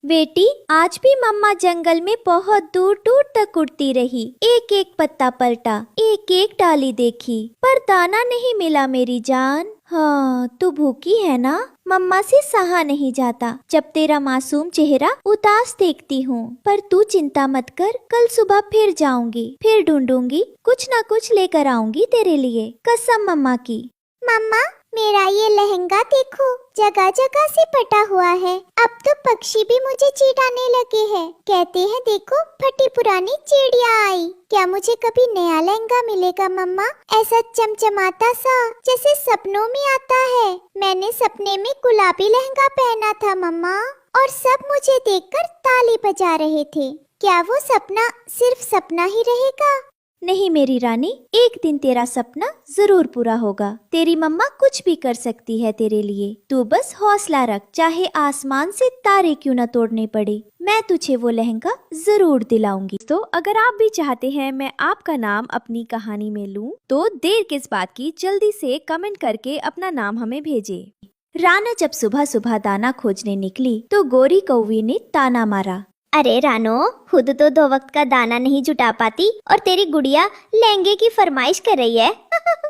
बेटी, आज भी मम्मा जंगल में बहुत दूर दूर तक उड़ती रही। एक एक पत्ता पलटा, एक एक डाली देखी, पर दाना नहीं मिला मेरी जान। हाँ, तू भूखी है ना? मम्मा से सहा नहीं जाता जब तेरा मासूम चेहरा उदास देखती हूँ। पर तू चिंता मत कर, कल सुबह फिर जाऊंगी, फिर ढूंढूंगी, कुछ ना कुछ लेकर आऊंगी तेरे लिए, कसम मम्मा की। मम्मा, मेरा ये लहंगा देखो, जगह जगह से फटा हुआ है। अब तो पक्षी भी मुझे चिढ़ाने लगे हैं। कहते हैं देखो, फटी पुरानी चिड़िया आई। क्या मुझे कभी नया लहंगा मिलेगा मम्मा? ऐसा चमचमाता सा जैसे सपनों में आता है। मैंने सपने में गुलाबी लहंगा पहना था मम्मा, और सब मुझे देखकर ताली बजा रहे थे। क्या वो सपना सिर्फ सपना ही रहेगा? नहीं मेरी रानी, एक दिन तेरा सपना जरूर पूरा होगा। तेरी मम्मा कुछ भी कर सकती है तेरे लिए। तू बस हौसला रख, चाहे आसमान से तारे क्यों न तोड़ने पड़े, मैं तुझे वो लहंगा जरूर दिलाऊंगी। तो अगर आप भी चाहते हैं मैं आपका नाम अपनी कहानी में लूं, तो देर किस बात की, जल्दी से कमेंट करके अपना नाम हमें भेजें। राना जब सुबह सुबह दाना खोजने निकली तो गोरी कौवी ने ताना मारा। अरे रानो, खुद तो 2 वक्त का दाना नहीं जुटा पाती और तेरी गुड़िया लहंगे की फरमाइश कर रही है।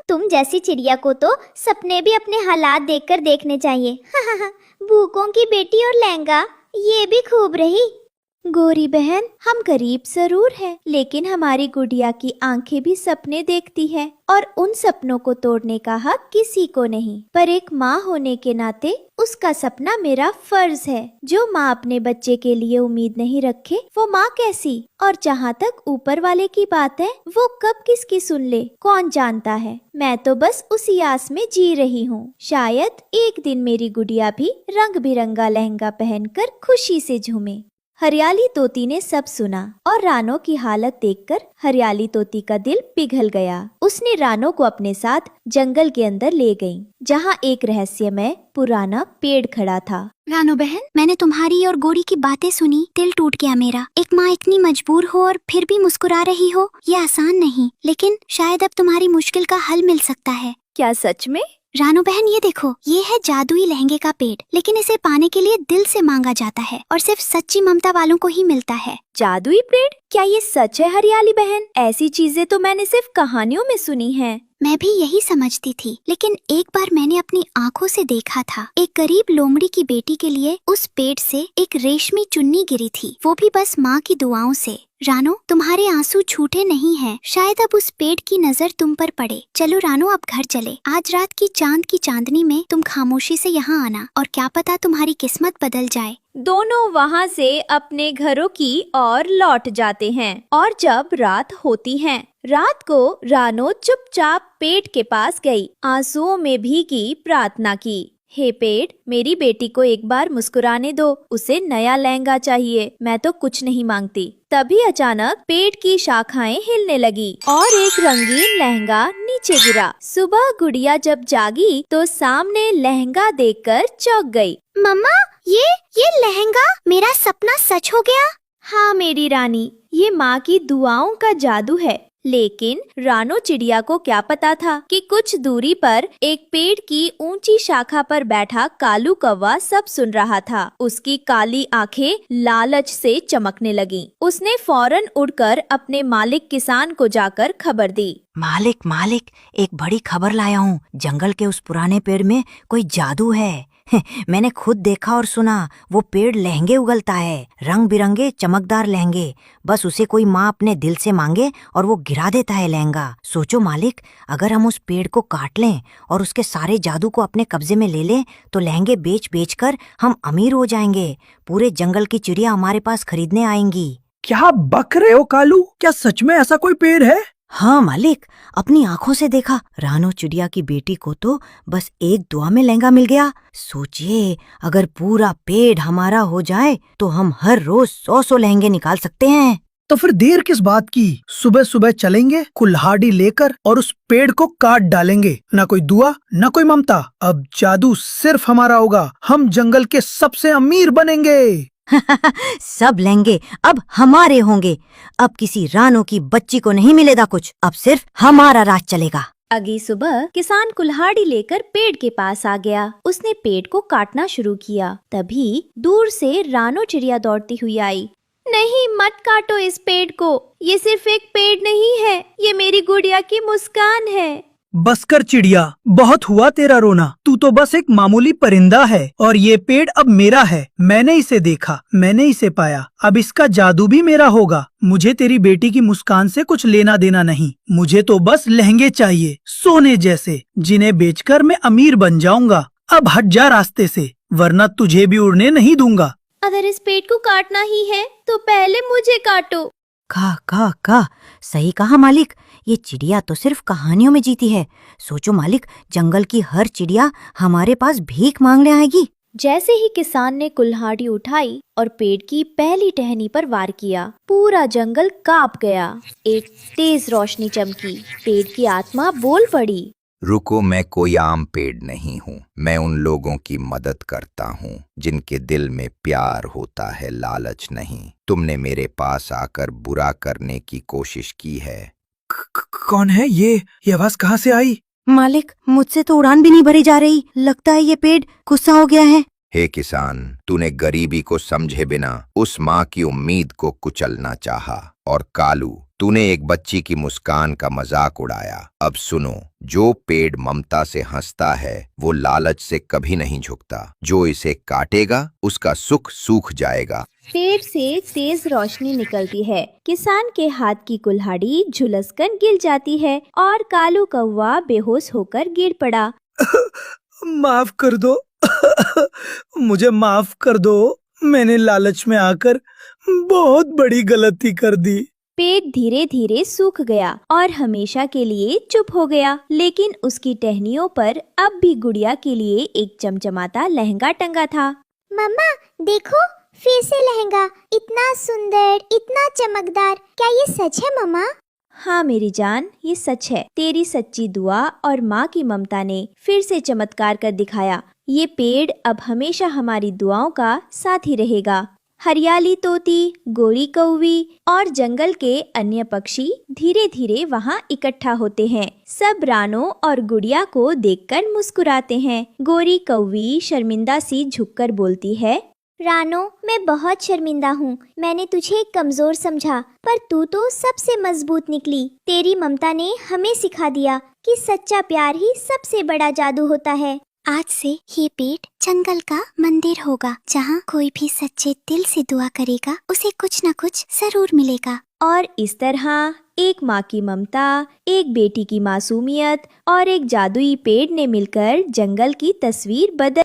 तुम जैसी चिड़िया को तो सपने भी अपने हालात देखकर देखने चाहिए। भूखों की बेटी और लहंगा, ये भी खूब रही। गोरी बहन, हम गरीब जरूर हैं, लेकिन हमारी गुड़िया की आंखें भी सपने देखती है, और उन सपनों को तोड़ने का हक किसी को नहीं। पर एक माँ होने के नाते उसका सपना मेरा फर्ज है। जो माँ अपने बच्चे के लिए उम्मीद नहीं रखे, वो माँ कैसी? और जहाँ तक ऊपर वाले की बात है, वो कब किसकी सुन ले कौन जानता है। मैं तो बस उसी आस में जी रही हूँ। शायद एक दिन मेरी गुड़िया भी रंग बिरंगा लहंगा पहनकर खुशी से झूमे। हरियाली तोती ने सब सुना और रानो की हालत देखकर हरियाली तोती का दिल पिघल गया। उसने रानो को अपने साथ जंगल के अंदर ले गई, जहाँ एक रहस्यमय पुराना पेड़ खड़ा था। रानो बहन, मैंने तुम्हारी और गोरी की बातें सुनी, दिल टूट गया मेरा। एक माँ इतनी मजबूर हो और फिर भी मुस्कुरा रही हो, ये आसान नहीं। लेकिन शायद अब तुम्हारी मुश्किल का हल मिल सकता है। क्या सच में? रानो बहन, ये देखो, ये है जादुई लहंगे का पेड़, लेकिन इसे पाने के लिए दिल से मांगा जाता है और सिर्फ सच्ची ममता वालों को ही मिलता है। जादुई पेड़? क्या ये सच है हरियाली बहन? ऐसी चीजें तो मैंने सिर्फ कहानियों में सुनी हैं। मैं भी यही समझती थी, लेकिन एक बार मैंने अपनी आंखों से देखा था। एक गरीब लोमड़ी की बेटी के लिए उस पेड़ से एक रेशमी चुन्नी गिरी थी, वो भी बस माँ की दुआओं से। रानो, तुम्हारे आंसू झूठे नहीं हैं। शायद अब उस पेड़ की नजर तुम पर पड़े। चलो रानो, अब घर चले। आज रात की चांद की चांदनी में तुम खामोशी से यहाँ आना, और क्या पता तुम्हारी किस्मत बदल जाए। दोनों वहाँ से अपने घरों की ओर लौट जाते हैं, और जब रात होती है, रात को रानो चुपचाप पेड़ के पास गई, आंसुओं में भीगी प्रार्थना की। हे पेड़, मेरी बेटी को एक बार मुस्कुराने दो, उसे नया लहंगा चाहिए, मैं तो कुछ नहीं मांगती। तभी अचानक पेड़ की शाखाएं हिलने लगी और एक रंगीन लहंगा नीचे गिरा। सुबह गुड़िया जब जागी तो सामने लहंगा देखकर चौंक गई। मम्मा, ये लहंगा, मेरा सपना सच हो गया। हाँ मेरी रानी, ये माँ की दुआओं का जादू है। लेकिन रानो चिड़िया को क्या पता था कि कुछ दूरी पर एक पेड़ की ऊंची शाखा पर बैठा कालू कौवा सब सुन रहा था। उसकी काली आंखें लालच से चमकने लगीं। उसने फौरन उड़कर अपने मालिक किसान को जाकर खबर दी। मालिक मालिक, एक बड़ी खबर लाया हूँ। जंगल के उस पुराने पेड़ में कोई जादू है। मैंने खुद देखा और सुना। वो पेड़ लहंगे उगलता है, रंग बिरंगे चमकदार लहंगे। बस उसे कोई माँ अपने दिल से मांगे और वो गिरा देता है लहंगा। सोचो मालिक, अगर हम उस पेड़ को काट लें और उसके सारे जादू को अपने कब्जे में ले लें, तो लहंगे बेच बेच कर हम अमीर हो जाएंगे। पूरे जंगल की चिड़िया हमारे पास खरीदने आएंगी। क्या बक रहे हो कालू? क्या सच में ऐसा कोई पेड़ है? हाँ मालिक, अपनी आंखों से देखा। रानो चिड़िया की बेटी को तो बस एक दुआ में लहंगा मिल गया। सोचिए, अगर पूरा पेड़ हमारा हो जाए तो हम हर रोज 100 लहंगे निकाल सकते हैं। तो फिर देर किस बात की? सुबह सुबह चलेंगे कुल्हाड़ी लेकर और उस पेड़ को काट डालेंगे। न कोई दुआ, न कोई ममता। अब जादू सिर्फ हमारा होगा। हम जंगल के सबसे अमीर बनेंगे। सब लहंगे अब हमारे होंगे। अब किसी रानो की बच्ची को नहीं मिलेगा कुछ। अब सिर्फ हमारा राज चलेगा। अगली सुबह किसान कुल्हाड़ी लेकर पेड़ के पास आ गया। उसने पेड़ को काटना शुरू किया। तभी दूर से रानो चिड़िया दौड़ती हुई आई। नहीं, मत काटो इस पेड़ को, ये सिर्फ एक पेड़ नहीं है, ये मेरी गुड़िया की मुस्कान है। बस कर चिड़िया, बहुत हुआ तेरा रोना। तू तो बस एक मामूली परिंदा है और ये पेड़ अब मेरा है। मैंने इसे देखा, मैंने इसे पाया, अब इसका जादू भी मेरा होगा। मुझे तेरी बेटी की मुस्कान से कुछ लेना देना नहीं। मुझे तो बस लहंगे चाहिए, सोने जैसे, जिन्हें बेचकर मैं अमीर बन जाऊंगा। अब हट जा रास्ते से, वरना तुझे भी उड़ने नहीं दूंगा। अगर इस पेड़ को काटना ही है तो पहले मुझे काटो। का सही कहा मालिक, ये चिड़िया तो सिर्फ कहानियों में जीती है। सोचो मालिक, जंगल की हर चिड़िया हमारे पास भीख मांगने आएगी। जैसे ही किसान ने कुल्हाड़ी उठाई और पेड़ की पहली टहनी पर वार किया, पूरा जंगल कांप गया। एक तेज रोशनी चमकी, पेड़ की आत्मा बोल पड़ी। रुको, मैं कोई आम पेड़ नहीं हूँ। मैं उन लोगों की मदद करता हूँ जिनके दिल में प्यार होता है, लालच नहीं। तुमने मेरे पास आकर बुरा करने की कोशिश की है। कौन है ये आवाज कहाँ से आई? मालिक, मुझसे तो उड़ान भी नहीं भरी जा रही। लगता है ये पेड़ गुस्सा हो गया है। हे किसान, तूने गरीबी को समझे बिना उस माँ की उम्मीद को कुचलना चाहा। और कालू, तूने एक बच्ची की मुस्कान का मजाक उड़ाया। अब सुनो, जो पेड़ ममता से हंसता है वो लालच से कभी नहीं झुकता। जो इसे काटेगा उसका सुख सूख जाएगा। पेड़ से तेज रोशनी निकलती है। किसान के हाथ की कुल्हाड़ी झुलसकर गिर जाती है और कालू कौवा बेहोश होकर गिर पड़ा। माफ कर दो मुझे माफ कर दो। मैंने लालच में आकर बहुत बड़ी गलती कर दी। पेड़ धीरे धीरे सूख गया और हमेशा के लिए चुप हो गया। लेकिन उसकी टहनियों पर अब भी गुड़िया के लिए एक चमचमाता लहंगा टंगा था। मम्मा देखो, फिर से लहंगा, इतना सुंदर, इतना चमकदार। क्या ये सच है मम्मा? हाँ मेरी जान, ये सच है। तेरी सच्ची दुआ और माँ की ममता ने फिर से चमत्कार कर दिखाया। ये पेड़ अब हमेशा हमारी दुआओं का साथी रहेगा। हरियाली तोती, गोरी कौवी और जंगल के अन्य पक्षी धीरे धीरे वहाँ इकट्ठा होते हैं। सब रानो और गुड़िया को देखकर मुस्कुराते हैं। गोरी कौवी शर्मिंदा सी झुककर बोलती है, रानो, मैं बहुत शर्मिंदा हूँ। मैंने तुझे कमजोर समझा, पर तू तो सबसे मजबूत निकली। तेरी ममता ने हमें सिखा दिया कि सच्चा प्यार ही सबसे बड़ा जादू होता है। आज से ये पेड़ जंगल का मंदिर होगा, जहाँ कोई भी सच्चे दिल से दुआ करेगा उसे कुछ न कुछ जरूर मिलेगा। और इस तरह एक माँ की ममता, एक बेटी की मासूमियत और एक जादुई पेड़ ने मिलकर जंगल की तस्वीर बदल